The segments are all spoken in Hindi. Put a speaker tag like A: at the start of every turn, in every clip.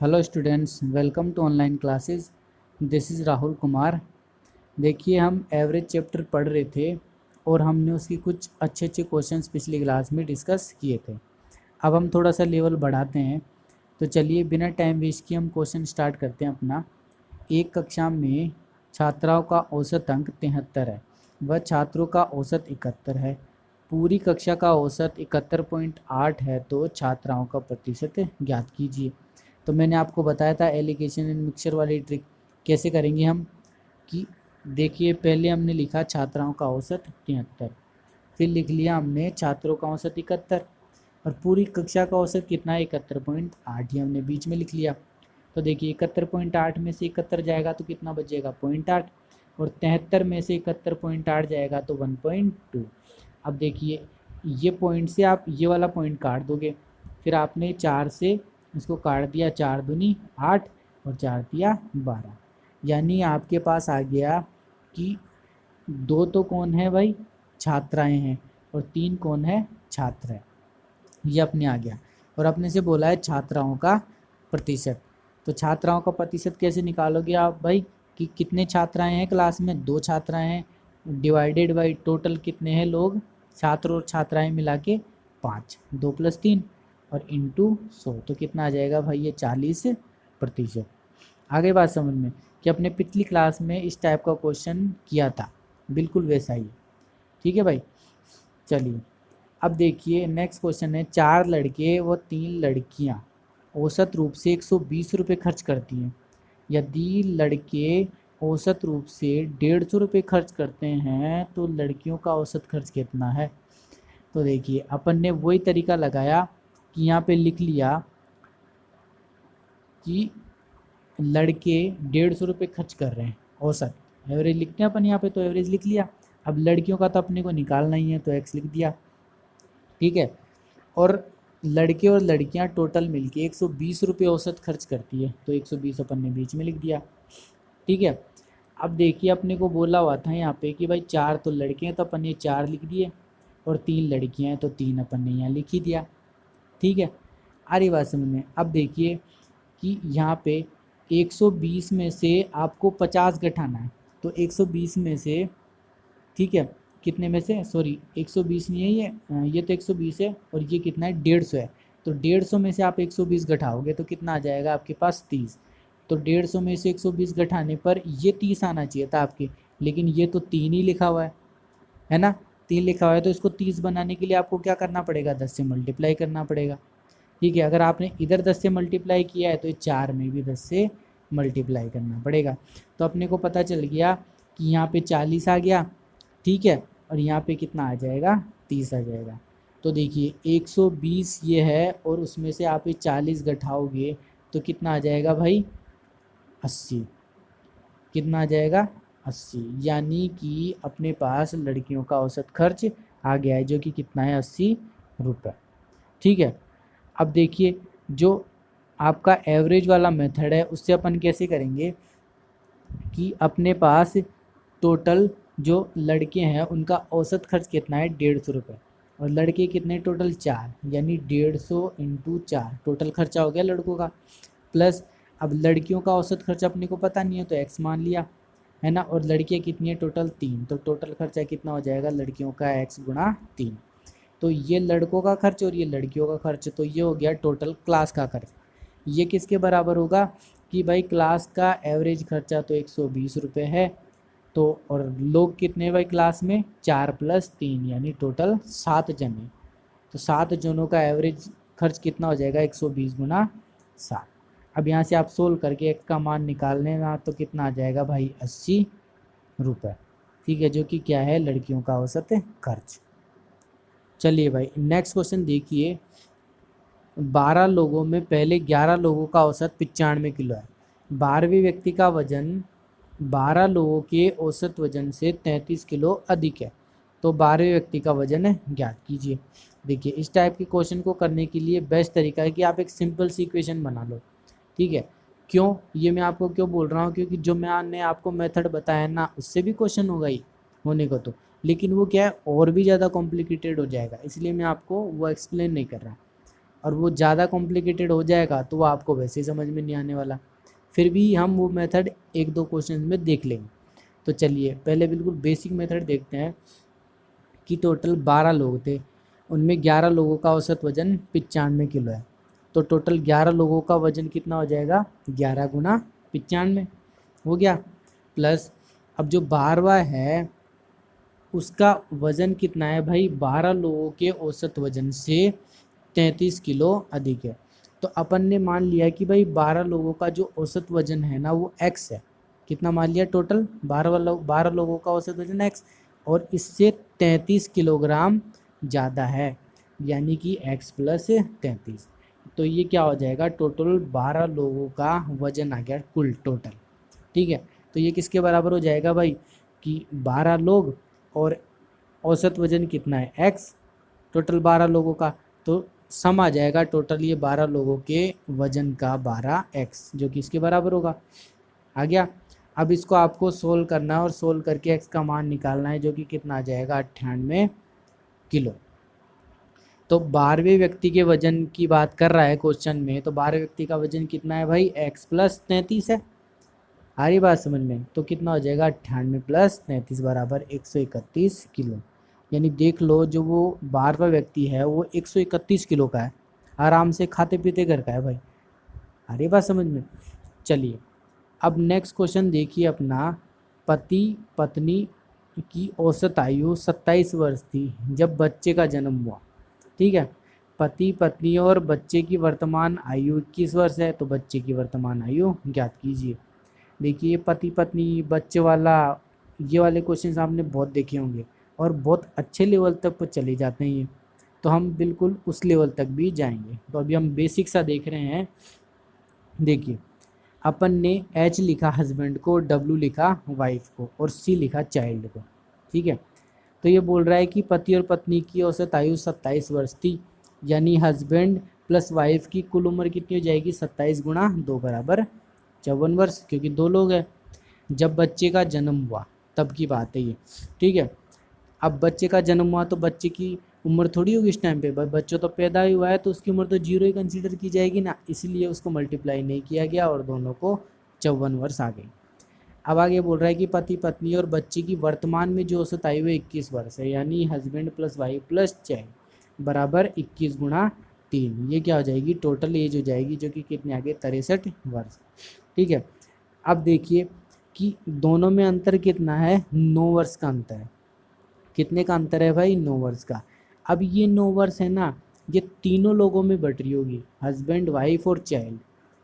A: Hello students, welcome to online classes. This is Rahul Kumar. देखिए, हम एवरेज चैप्टर पढ़ रहे थे और हमने उसकी कुछ अच्छे अच्छे क्वेश्चंस पिछली क्लास में डिस्कस किए थे। अब हम थोड़ा सा लेवल बढ़ाते हैं। तो चलिए, बिना टाइम वेस्ट किए हम क्वेश्चन स्टार्ट करते हैं अपना। एक कक्षा में छात्राओं का औसत अंक 73 है, व छात्रों का औसत 71 है। पूरी कक्षा का औसत 71.8 है, तो छात्राओं का प्रतिशत ज्ञात कीजिए। तो मैंने आपको बताया था एलिगेशन एंड मिक्सचर वाली ट्रिक कैसे करेंगे हम। कि देखिए, पहले हमने लिखा छात्राओं का औसत 73, फिर लिख लिया हमने छात्रों का औसत 71, और पूरी कक्षा का औसत कितना है 71.8, ये हमने बीच में लिख लिया। तो देखिए, 71.8 में से 71 जाएगा तो कितना बचेगा 0.8, और 73 में से 71.8 जाएगा तो 1.2। अब देखिए, ये पॉइंट से आप ये वाला पॉइंट काट दोगे, फिर आपने 4 से इसको काट दिया, 4 दूनी 8 और 4 दिया 12, यानी आपके पास आ गया कि 2 तो कौन है भाई, छात्राएं हैं, और 3 कौन है, छात्र है। ये अपने आ गया। और अपने से बोला है छात्राओं का प्रतिशत। तो छात्राओं का प्रतिशत कैसे निकालोगे आप भाई, कि कितने छात्राएं हैं क्लास में, 2 छात्राएं हैं, डिवाइडेड बाई टोटल कितने हैं लोग, छात्र और छात्राएं मिला के 5, 2 + 3 और इंटू 100, तो कितना आ जाएगा भाई, ये 40%। आगे बात समझ में, कि अपने पिछली क्लास में इस टाइप का क्वेश्चन किया था, बिल्कुल वैसा ही। ठीक है भाई, चलिए अब देखिए नेक्स्ट क्वेश्चन है। 4 लड़के व 3 लड़कियां औसत रूप से 120 रुपये खर्च करती हैं। यदि लड़के औसत रूप से 150 रुपये खर्च करते हैं, तो लड़कियों का औसत खर्च कितना है। तो देखिए, अपन ने वही तरीका लगाया कि यहाँ पे लिख लिया कि लड़के 150 रुपये खर्च कर रहे हैं, औसत एवरेज लिखते हैं अपन यहाँ पे, तो एवरेज लिख लिया। अब लड़कियों का तो अपने को निकालना ही है, तो एक्स लिख दिया। ठीक है, और लड़के और लड़कियां टोटल मिलके 120 रुपये औसत खर्च करती है, तो 120 अपन ने बीच में लिख दिया। ठीक है, अब देखिए, अपने को बोला हुआ था यहाँ पे कि भाई 4 तो लड़के हैं, तो अपन ने 4 लिख दिए, और 3 लड़कियां हैं तो 3 अपन ने यहाँ लिख ही दिया। ठीक है, आ रही बात समझ में। अब देखिए कि यहाँ पे 120 में से आपको 50 घटाना है, तो 120 में से, ठीक है, कितने में से, सॉरी 120 नहीं है ये तो 120 है, और ये कितना है 150 है। तो 150 में से आप 120 घटाओगे तो कितना आ जाएगा आपके पास 30। तो 150 में से 120 घटाने पर ये 30 आना चाहिए था आपके, लेकिन ये तो 3 ही लिखा हुआ है ना। 3 लिखा हुआ है, तो इसको 30 बनाने के लिए आपको क्या करना पड़ेगा, 10 से मल्टीप्लाई करना पड़ेगा। ठीक है, अगर आपने इधर 10 से मल्टीप्लाई किया है, तो ये 4 में भी 10 से मल्टीप्लाई करना पड़ेगा। तो अपने को पता चल गया कि यहाँ पे 40 आ गया। ठीक है, और यहाँ पे कितना आ जाएगा, 30 आ जाएगा। तो देखिए, 120 ये है, और उसमें से आप ये 40 घटाओगे तो कितना आ जाएगा भाई, 80। कितना आ जाएगा, 80, यानी कि अपने पास लड़कियों का औसत खर्च आ गया है, जो कि कितना है, 80 रुपये। ठीक है, अब देखिए, जो आपका एवरेज वाला मेथड है, उससे अपन कैसे करेंगे कि अपने पास टोटल जो लड़के हैं उनका औसत खर्च कितना है, 150 रुपये, और लड़के कितने टोटल 4, यानी 150 इंटू 4 टोटल खर्चा हो गया लड़कों का। प्लस अब लड़कियों का औसत खर्चा अपने को पता नहीं है, तो एक्स मान लिया, है ना। और लड़कियाँ कितनी है टोटल 3, तो टोटल खर्चा कितना हो जाएगा लड़कियों का, एक्स गुणा 3। तो ये लड़कों का खर्च और ये लड़कियों का खर्च, तो ये हो गया टोटल क्लास का खर्च। ये किसके बराबर होगा कि भाई क्लास का एवरेज खर्चा तो 120 रुपये है, तो और लोग कितने भाई क्लास में, 4 + 3, यानी टोटल 7 जन है। तो 7 जनों का एवरेज खर्च कितना हो जाएगा, 120 गुना 7। अब यहाँ से आप सोल्व करके एक्स का मान निकालने ना, तो कितना आ जाएगा भाई, 80 रुपये। ठीक है, जो कि क्या है, लड़कियों का औसत खर्च। चलिए भाई, नेक्स्ट क्वेश्चन देखिए। 12 लोगों में पहले 11 लोगों का औसत 95 किलो है। 12वें व्यक्ति का वजन 12 लोगों के औसत वजन से 33 किलो अधिक है, तो 12वें व्यक्ति का वजन है ज्ञात कीजिए। देखिए, इस टाइप के क्वेश्चन को करने के लिए बेस्ट तरीका है कि आप एक सिंपल सी इक्वेशन बना लो। ठीक है, क्यों, ये मैं आपको क्यों बोल रहा हूँ, क्योंकि जो मैंने आपको मेथड बताया ना, उससे भी क्वेश्चन होगा ही होने को तो, लेकिन वो क्या है, और भी ज़्यादा कॉम्प्लिकेटेड हो जाएगा, इसलिए मैं आपको वो एक्सप्लेन नहीं कर रहा। और वो ज़्यादा कॉम्प्लिकेटेड हो जाएगा तो वो आपको वैसे ही समझ में नहीं आने वाला। फिर भी हम वो मेथड एक दो क्वेश्चन में देख लेंगे। तो चलिए पहले बिल्कुल बेसिक मेथड देखते हैं कि टोटल 12 लोग थे, उनमें 11 लोगों का औसत वजन 95 किलो है। तो टोटल 11 लोगों का वजन कितना हो जाएगा, 11 गुना 95 हो गया। प्लस अब जो 12वां है उसका वज़न कितना है भाई, 12 लोगों के औसत वजन से 33 किलो अधिक है। तो अपन ने मान लिया कि भाई 12 लोगों का जो औसत वजन है ना वो x है। कितना मान लिया, टोटल 12 लोगों का औसत वजन x, और इससे 33 किलोग्राम ज़्यादा है, यानी कि x प्लस 33। तो ये क्या हो जाएगा, टोटल 12 लोगों का वजन आ गया कुल टोटल। ठीक है, तो ये किसके बराबर हो जाएगा भाई कि 12 लोग और औसत वजन कितना है x, टोटल 12 लोगों का, तो सम आ जाएगा टोटल ये 12 लोगों के वजन का 12x, जो कि इसके बराबर होगा। आ गया। अब इसको आपको सोल्व करना है और सोल्व करके x का मान निकालना है, जो कि कितना आ जाएगा 98 किलो। तो 12वें व्यक्ति के वजन की बात कर रहा है क्वेश्चन में, तो 12वें व्यक्ति का वजन कितना है भाई, x प्लस 33 है। आ रही बात समझ में, तो कितना हो जाएगा 98 प्लस 33 बराबर 131 किलो। यानी देख लो जो वो 12वां व्यक्ति है वो 131 किलो का है, आराम से खाते पीते घर का है भाई। आ रही बात समझ में। चलिए अब नेक्स्ट क्वेश्चन देखिए अपना, पति पत्नी की औसत आयु 27 वर्ष थी जब बच्चे का जन्म हुआ। ठीक है, पति पत्नी और बच्चे की वर्तमान आयु 21 वर्ष है, तो बच्चे की वर्तमान आयु ज्ञात कीजिए। देखिए पति पत्नी बच्चे वाला, ये वाले क्वेश्चन आपने बहुत देखे होंगे और बहुत अच्छे लेवल तक चले जाते हैं ये, तो हम बिल्कुल उस लेवल तक भी जाएंगे। तो अभी हम बेसिक सा देख रहे हैं। देखिए अपन ने H लिखा हस्बैंड को, W लिखा वाइफ को और C लिखा चाइल्ड को। ठीक है, तो ये बोल रहा है कि पति और पत्नी की औसत आयु 27 वर्ष थी, यानी हस्बैंड प्लस वाइफ की कुल उम्र कितनी हो जाएगी, 27 गुणा 2 बराबर 54 वर्ष, क्योंकि 2 लोग हैं। जब बच्चे का जन्म हुआ तब की बात है ये। ठीक है, अब बच्चे का जन्म हुआ तो बच्चे की उम्र थोड़ी होगी इस टाइम पे, बच्चा तो पैदा ही हुआ है तो उसकी उम्र तो 0 ही कंसीडर की जाएगी ना, इसलिए उसको मल्टीप्लाई नहीं किया गया और दोनों को 54 वर्ष आ गई। अब आगे बोल रहा है कि पति पत्नी और बच्चे की वर्तमान में जो औसत आयु है 21 वर्ष है, यानी husband plus wife plus child बराबर 21 गुणा 3, ये क्या हो जाएगी, टोटल एज हो जाएगी, जो कि कितने आ गए 63 वर्ष। ठीक है, अब देखिए कि दोनों में अंतर कितना है, 9 वर्ष का अंतर है। कितने का अंतर है भाई, 9 वर्ष का। अब ये 9 वर्ष है ना, ये तीनों लोगों में बट रही होगी, हस्बैंड वाइफ और चाइल्ड,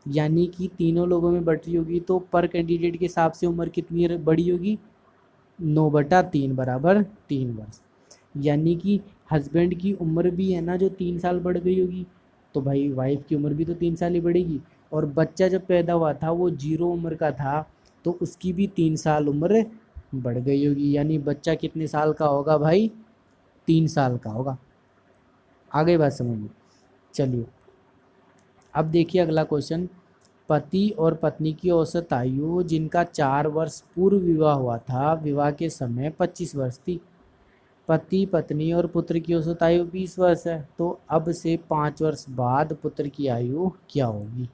A: यानी कि तीनों लोगों में बट रही होगी, तो पर कैंडिडेट के हिसाब से उम्र कितनी बड़ी होगी, 9/3 बराबर 3 वर्ष। यानी कि हस्बैंड की उम्र भी है ना जो 3 साल बढ़ गई होगी, तो भाई वाइफ की उम्र भी तो 3 साल ही बढ़ेगी। और बच्चा जब पैदा हुआ था वो 0 उम्र का था, तो उसकी भी 3 साल उम्र बढ़ गई होगी, यानी बच्चा कितने साल का होगा भाई, 3 साल का होगा। आ गई बात समझ में। चलिए अब देखिए अगला क्वेश्चन, पति और पत्नी की औसत आयु जिनका 4 वर्ष पूर्व विवाह हुआ था, विवाह के समय 25 वर्ष थी। पति पत्नी और पुत्र की औसत आयु 20 वर्ष है, तो अब से 5 वर्ष बाद पुत्र की आयु क्या होगी।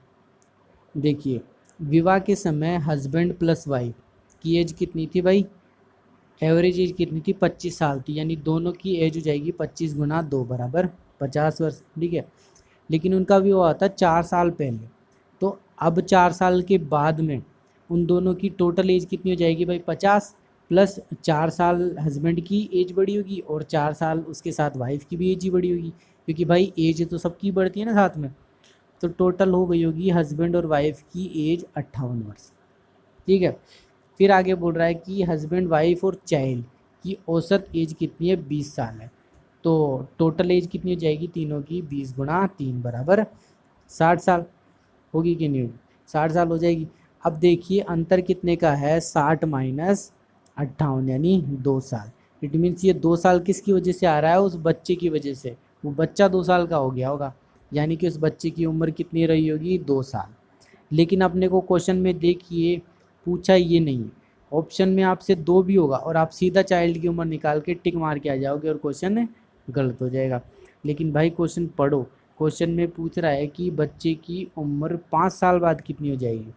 A: देखिए विवाह के समय हस्बैंड प्लस वाइफ की एज कितनी थी भाई, एवरेज एज कितनी थी, 25 साल थी, यानी दोनों की एज हो जाएगी 25 गुना 2 बराबर 50 वर्ष। ठीक है, लेकिन उनका भी हुआ था 4 साल पहले, तो अब 4 साल के बाद में उन दोनों की टोटल एज कितनी हो जाएगी भाई, 50 प्लस 4 साल हस्बैंड की एज बढ़ी होगी और 4 साल उसके साथ वाइफ की भी एज ही बढ़ी होगी, क्योंकि भाई एज तो सबकी बढ़ती है ना साथ में, तो टोटल हो गई होगी हस्बैंड और वाइफ की एज 58 वर्ष। ठीक है, फिर आगे बोल रहा है कि हस्बैंड वाइफ और चाइल्ड की औसत एज कितनी है, 20 साल है, तो टोटल एज कितनी हो जाएगी तीनों की, 20 गुणा 3 बराबर 60 साल होगी कि नहीं होगी, 60 साल हो जाएगी। अब देखिए अंतर कितने का है, 60 माइनस 58 यानी 2 साल। इट मीन्स ये 2 साल किसकी वजह से आ रहा है, उस बच्चे की वजह से, वो बच्चा 2 साल का हो गया होगा, यानी कि उस बच्चे की उम्र कितनी रही होगी, 2 साल। लेकिन अपने को क्वेश्चन में देखिए पूछा ये नहीं है, ऑप्शन में आपसे 2 भी होगा और आप सीधा चाइल्ड की उम्र निकाल के टिक मार के आ जाओगे और क्वेश्चन गलत हो जाएगा। लेकिन भाई क्वेश्चन पढ़ो, क्वेश्चन में पूछ रहा है कि बच्चे की उम्र 5 साल बाद कितनी हो जाएगी।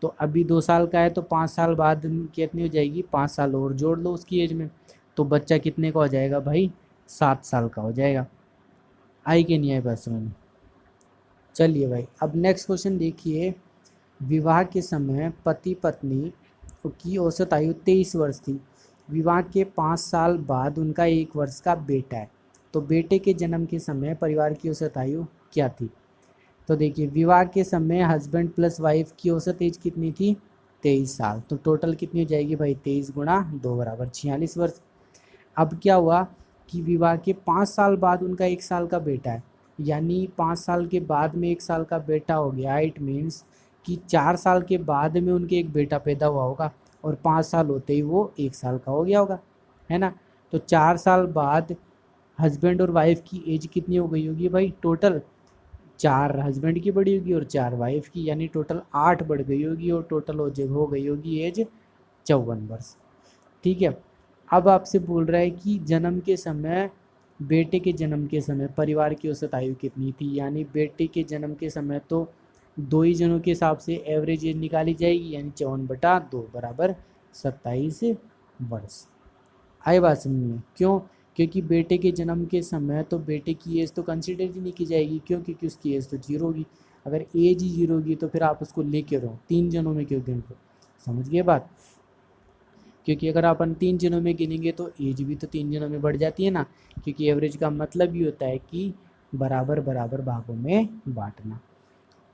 A: तो अभी 2 साल का है तो 5 साल बाद कितनी हो जाएगी, 5 साल और जोड़ लो उसकी एज में, तो बच्चा कितने का हो जाएगा भाई, 7 साल का हो जाएगा। आई कि नहीं आई बात समझ में। चलिए भाई अब नेक्स्ट क्वेश्चन देखिए। विवाह के समय पति पत्नी की औसत आयु 23 वर्ष थी। विवाह के 5 साल बाद उनका 1 वर्ष का बेटा है, तो बेटे के जन्म के समय परिवार की औसत आयु क्या थी। तो देखिए विवाह के समय हस्बैंड प्लस वाइफ की औसत एज कितनी थी, 23 साल। तो टोटल कितनी हो जाएगी भाई, 23 × 2 बराबर 46 वर्ष। अब क्या हुआ कि विवाह के 5 साल बाद उनका 1 साल का बेटा है, यानी 5 साल के बाद में 1 साल का बेटा हो गया। इट मीन्स कि 4 साल के बाद में उनके एक बेटा पैदा हुआ होगा और 5 साल होते ही वो 1 साल का हो गया होगा, है ना। तो 4 साल बाद हस्बैंड और वाइफ की एज कितनी हो गई होगी भाई, टोटल 4 हस्बैंड की बढ़ी होगी और 4 वाइफ की, यानी टोटल 8 बढ़ गई होगी और टोटल हो गई होगी एज 54 वर्ष। ठीक है। अब आपसे बोल रहा है कि जन्म के समय, बेटे के जन्म के समय परिवार की औसत आयु कितनी थी, यानी बेटे के जन्म के समय तो 2 ही जनों के हिसाब से एवरेज एज निकाली जाएगी, यानी 54/2 बराबर 27 वर्ष। आई बात समझ में। क्यों, क्योंकि बेटे के जन्म के समय तो बेटे की एज तो कंसिडर ही नहीं की जाएगी, क्यों, क्योंकि उसकी एज तो 0 होगी। अगर एज ही 0 होगी तो फिर आप उसको लेके रहो 3 जनों में क्यों गिन रहे हो, समझ गए बात। क्योंकि अगर अपन 3 जनों में गिनेंगे तो एज भी तो 3 जनों में बढ़ जाती है ना, क्योंकि एवरेज का मतलब ही होता है कि बराबर बराबर भागों में बांटना।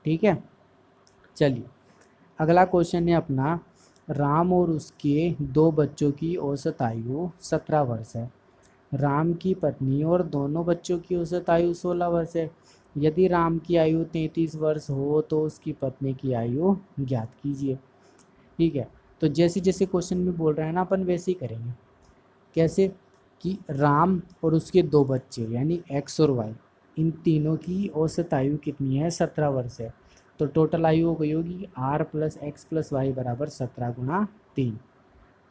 A: ठीक है। चलिए अगला क्वेश्चन है अपना, राम और उसके 2 बच्चों की औसत आयु 17 वर्ष है। राम की पत्नी और दोनों बच्चों की औसत आयु 16 वर्ष है। यदि राम की आयु 33 वर्ष हो तो उसकी पत्नी की आयु ज्ञात कीजिए। ठीक है। तो जैसे जैसे क्वेश्चन में बोल रहा है ना अपन वैसे ही करेंगे। कैसे कि राम और उसके 2 बच्चे यानी एक्स और वाई, इन तीनों की औसत आयु कितनी है, 17 वर्ष है। तो टोटल आयु हो गई होगी r plus x plus y बराबर 17 × 3।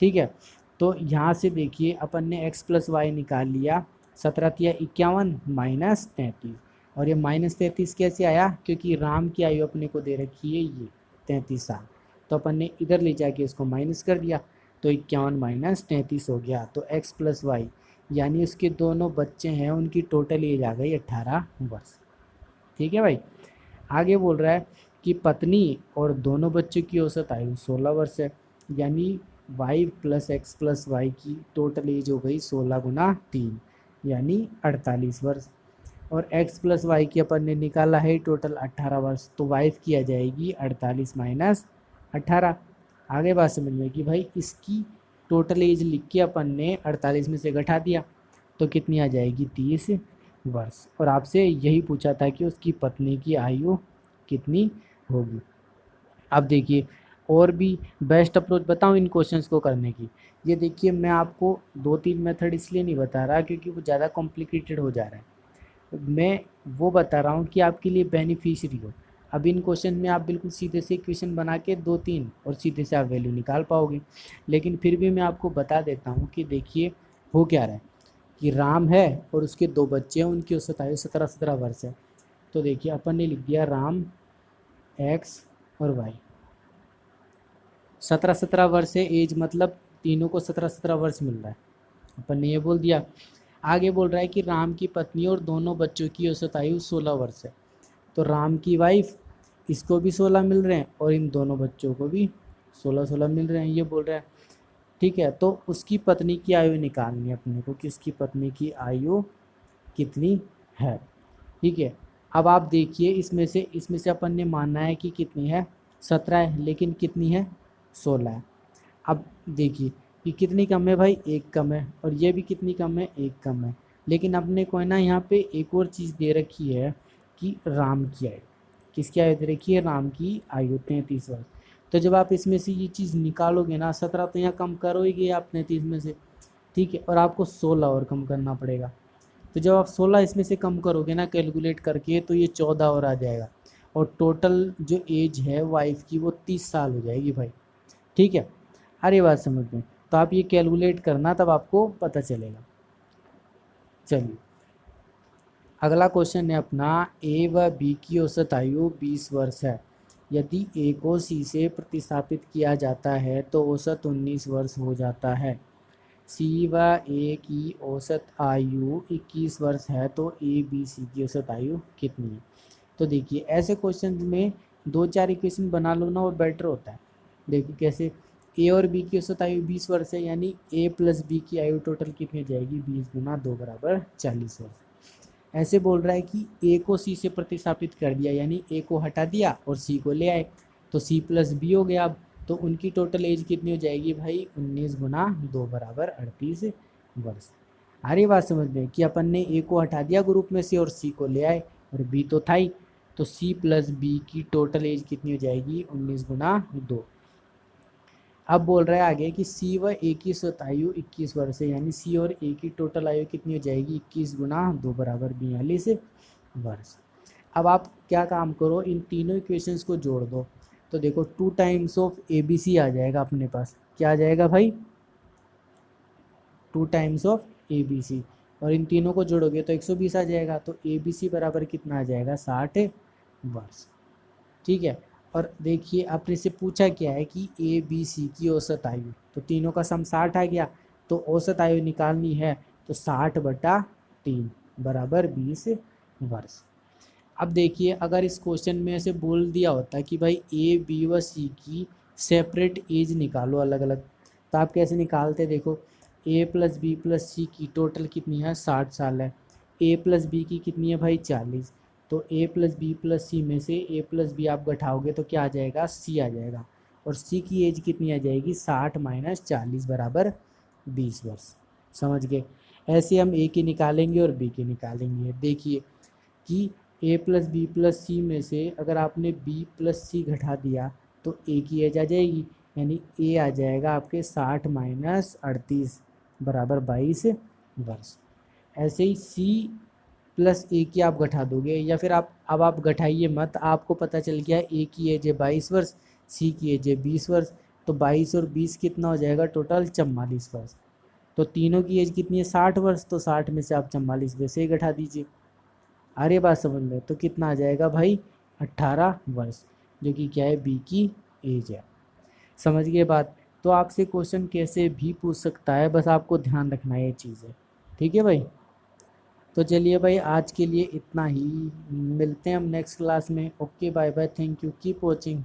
A: ठीक है। तो यहाँ से देखिए अपन ने x प्लस वाई निकाल लिया, 17×3 = 51 - 33। और ये -33 कैसे आया, क्योंकि राम की आयु अपने को दे रखी है ये 33 साल, तो अपन ने इधर ले जाके इसको माइनस कर दिया, तो 51 - 33 हो गया। तो x प्लस वाई यानी उसके दोनों बच्चे हैं उनकी टोटल एज आ गई 18 वर्ष। ठीक है भाई। आगे बोल रहा है कि पत्नी और दोनों बच्चों की औसत आयु 16 वर्ष है, यानी y plus x plus y की टोटल एज हो गई 16 × 3 यानी 48 वर्ष। और x प्लस वाई की अपन ने निकाला है टोटल 18 वर्ष, तो वाइफ की आ जाएगी 48 - 18। आगे बात समझ में कि भाई इसकी टोटल एज लिख के अपन ने 48 में से घटा दिया तो कितनी आ जाएगी, 30 वर्ष। और आपसे यही पूछा था कि उसकी पत्नी की आयु कितनी होगी। अब देखिए और भी बेस्ट अप्रोच बताऊं इन क्वेश्चंस को करने की। ये देखिए मैं आपको 2-3 मेथड इसलिए नहीं बता रहा क्योंकि वो ज़्यादा कॉम्प्लिकेटेड हो जा रहा है, मैं वो बता रहा हूँ कि आपके लिए बेनिफिशियरी हो। अब इन क्वेश्चन में आप बिल्कुल सीधे से क्वेश्चन बना के 2-3 और सीधे से आप वैल्यू निकाल पाओगे, लेकिन फिर भी मैं आपको बता देता हूँ कि देखिए हो क्या रहा है कि राम है और उसके 2 बच्चे हैं, उनकी औसत आयु 17 वर्ष है। तो देखिए अपन ने लिख दिया राम एक्स और वाई, 17 वर्ष है एज, मतलब तीनों को 17 वर्ष मिल रहा है, अपन ने ये बोल दिया। आगे बोल रहा है कि राम की पत्नी और दोनों बच्चों की औसत आयु 16 वर्ष है, तो राम की वाइफ इसको भी 16 मिल रहे हैं और इन दोनों बच्चों को भी 16 मिल रहे हैं, ये बोल रहा है। ठीक है। तो उसकी पत्नी की आयु निकालनी है अपने को कि उसकी पत्नी की आयु कितनी है। ठीक है। अब आप देखिए इसमें से अपन ने मानना है कि कितनी है, 17 है, लेकिन कितनी है, 16 है। अब देखिए कि कितनी कम है भाई, 1 कम है, और ये भी कितनी कम है, 1 कम है। लेकिन अपने को है ना यहाँ पे एक और चीज़ दे रखी है कि राम की आयु, किसकी आयु दे रखी है, राम की आयु 33 वर्ष। तो जब आप इसमें से ये चीज़ निकालोगे ना, 17 तो यहाँ कम करोगे आप 33 में से, ठीक है, और आपको 16 और कम करना पड़ेगा। तो जब आप 16 इसमें से कम करोगे ना कैलकुलेट करके, तो ये 14 और आ जाएगा, और टोटल जो एज है वाइफ की वो 30 साल हो जाएगी भाई। ठीक है। अरे बात समझ में, तो आप ये कैलकुलेट करना तब आपको पता चलेगा। चलिए अगला क्वेश्चन है अपना, ए व बी की औसत आयु 20 वर्ष है। यदि ए को सी से प्रतिस्थापित किया जाता है तो औसत 19 वर्ष हो जाता है। सी व ए की औसत आयु 21 वर्ष है तो ए बी सी की औसत आयु कितनी है। तो देखिए ऐसे क्वेश्चन में 2-4 इक्वेशन बना लो ना, वो बेटर होता है। देखिए कैसे, ए और बी की औसत आयु 20 वर्ष है, यानी ए प्लस बी की आयु टोटल कितनी हो जाएगी, 20 गुना 2 बराबर 40 वर्ष। ऐसे बोल रहा है कि ए को सी से प्रतिस्थापित कर दिया, यानी ए को हटा दिया और सी को ले आए, तो सी प्लस बी हो गया। अब तो उनकी टोटल एज कितनी हो जाएगी भाई, 19 गुना 2 बराबर 38 वर्ष। आ रही बात समझ में कि अपन ने ए को हटा दिया ग्रुप में से और सी को ले आए, और बी तो था ही, तो सी प्लस बी की टोटल एज कितनी हो जाएगी, 19 गुना 2। अब बोल रहा है आगे कि सी व ए की औसत आयु 21 वर्ष है, यानी सी और ए की टोटल आयु कितनी हो जाएगी, 21 गुना 2 बराबर 42 वर्ष। अब आप क्या काम करो, इन तीनों इक्वेशंस को जोड़ दो। तो देखो 2 times of A B C आ जाएगा अपने पास। क्या आ जाएगा भाई, 2 times of A B C, और इन तीनों को जोड़ोगे तो 120 आ जाएगा। तो ए बी सी बराबर कितना आ जाएगा, 60 वर्ष। ठीक है। और देखिए आपने से पूछा क्या है कि ए बी सी की औसत आयु, तो तीनों का सम 60 आ गया, तो औसत आयु निकालनी है तो 60/3 बराबर 20 वर्ष। अब देखिए अगर इस क्वेश्चन में ऐसे बोल दिया होता कि भाई ए बी व सी की सेपरेट एज निकालो अलग अलग, तो आप कैसे निकालते, देखो ए प्लस बी प्लस सी की टोटल कितनी है, 60 साल है। ए प्लस बी की कितनी है भाई, 40। तो ए प्लस बी प्लस सी में से ए प्लस बी आप घटाओगे तो क्या आ जाएगा, सी आ जाएगा। और सी की एज कितनी आ जाएगी, 60 - 40 बराबर 20 वर्ष। समझ गए। ऐसे हम ए की निकालेंगे और बी की निकालेंगे। देखिए कि ए प्लस बी प्लस सी में से अगर आपने बी प्लस सी घटा दिया तो ए की एज आ जाएगी, यानी ए आ जाएगा आपके 60 - 38 बराबर 22 वर्ष। ऐसे ही सी प्लस ए की आप घटा दोगे, या फिर अब आप घटाइए मत, आपको पता चल गया ए की एज है 22 वर्ष, सी की एज है 20 वर्ष, तो 22 और 20 कितना हो जाएगा, टोटल 44 वर्ष। तो तीनों की एज कितनी है, 60 वर्ष, तो 60 में से आप 44 वैसे ही घटा दीजिए। आ रही बात समझ में, तो कितना आ जाएगा भाई, 18 वर्ष, जो कि क्या है, बी की एज है। समझ गए बात। तो आपसे क्वेश्चन कैसे भी पूछ सकता है, बस आपको ध्यान रखना है ये चीज़ है। ठीक है भाई। तो चलिए भाई आज के लिए इतना ही, मिलते हैं हम नेक्स्ट क्लास में। Okay bye bye, thank you, keep watching.